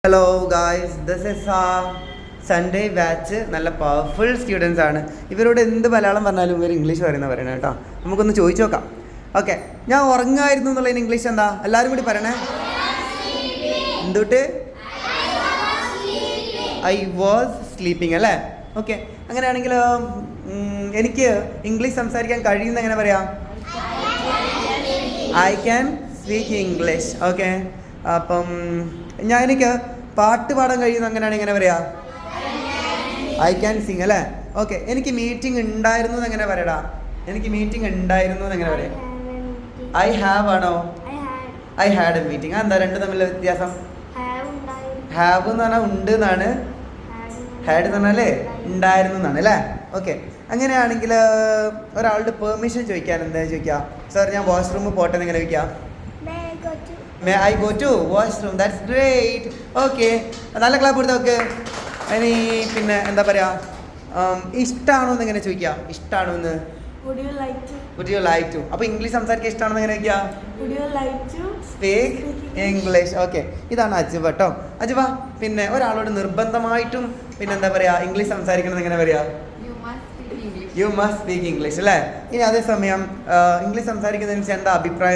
Hello guys, this is Sunday batch. നല്ല powerful students ആണ്. ഇവരോട് എന്ത് മലയാളം പറഞ്ഞാലും ഇവർ ഇംഗ്ലീഷ് പറയണേ കേട്ടോ. നമുക്കൊന്ന് ചോദിച്ചു നോക്കാം. ഓക്കെ, ഞാൻ ഉറങ്ങായിരുന്നു എന്നുള്ളതിന് ഇംഗ്ലീഷ് എന്താ? എല്ലാവരും കൂടി പറയണേ. എന്തുട്ട്? ഐ വാസ് സ്ലീപ്പിംഗ് അല്ലേ? ഓക്കെ, അങ്ങനെയാണെങ്കിൽ എനിക്ക് ഇംഗ്ലീഷ് സംസാരിക്കാൻ കഴിയുന്ന എങ്ങനെ പറയാം? I can speak English. Okay, അപ്പം എനിക്ക് പാട്ട് പാടാൻ കഴിയുന്ന അങ്ങനെയാണ് എങ്ങനെ പറയാം? ഐ ക്യാൻ സിങ് അല്ലേ? ഓക്കെ, എനിക്ക് മീറ്റിംഗ് ഉണ്ടായിരുന്നു എന്ന് എങ്ങനെ പറയടാ? എനിക്ക് മീറ്റിംഗ് ഉണ്ടായിരുന്നു എന്ന് എങ്ങനെ പറയാം? ഐ ഹാവ് ആണോ? I had A meeting. എന്താ രണ്ടും തമ്മിലുള്ള വ്യത്യാസം? ഹാവ് എന്ന് പറഞ്ഞാൽ ഉണ്ട് എന്നാണ്, ഹാഡ് എന്ന് പറഞ്ഞാലേ ഉണ്ടായിരുന്നു എന്നാണ് അല്ലേ? ഓക്കെ, അങ്ങനെയാണെങ്കിൽ ഒരാളുടെ പെർമിഷൻ ചോദിക്കാൻ എന്താ ചോദിക്കുക? സാർ, ഞാൻ വാഷ്റൂമിൽ പോട്ടെ എന്ന് എങ്ങനെ ചോദിക്കാം? May I go to washroom? That's great. Okay, നല്ല ക്ലാപ്പ് കൊടുത്ത ഓക്കെ. ഇനി പിന്നെ എന്താ പറയുക, ഇഷ്ടമാണോ എന്ന് എങ്ങനെ ചോദിക്കുക? ഇഷ്ടമാണോ എന്ന്? Would you like to? അപ്പോൾ ഇംഗ്ലീഷ് സംസാരിക്കാൻ ഇഷ്ടമാണെന്ന് എങ്ങനെ ചോദിക്കുക? Would you like to speak English? Okay, ഇതാണ് അജുവ കേട്ടോ. അജുവ, പിന്നെ ഒരാളോട് നിർബന്ധമായിട്ടും പിന്നെ എന്താ പറയുക ഇംഗ്ലീഷ് സംസാരിക്കണമെന്ന് എങ്ങനെ പറയുക? യു മസ്റ്റ് സ്പീക്ക് ഇംഗ്ലീഷ് അല്ലേ? ഇനി അതേസമയം ഇംഗ്ലീഷ് സംസാരിക്കുന്നതിന് എന്താ അഭിപ്രായം?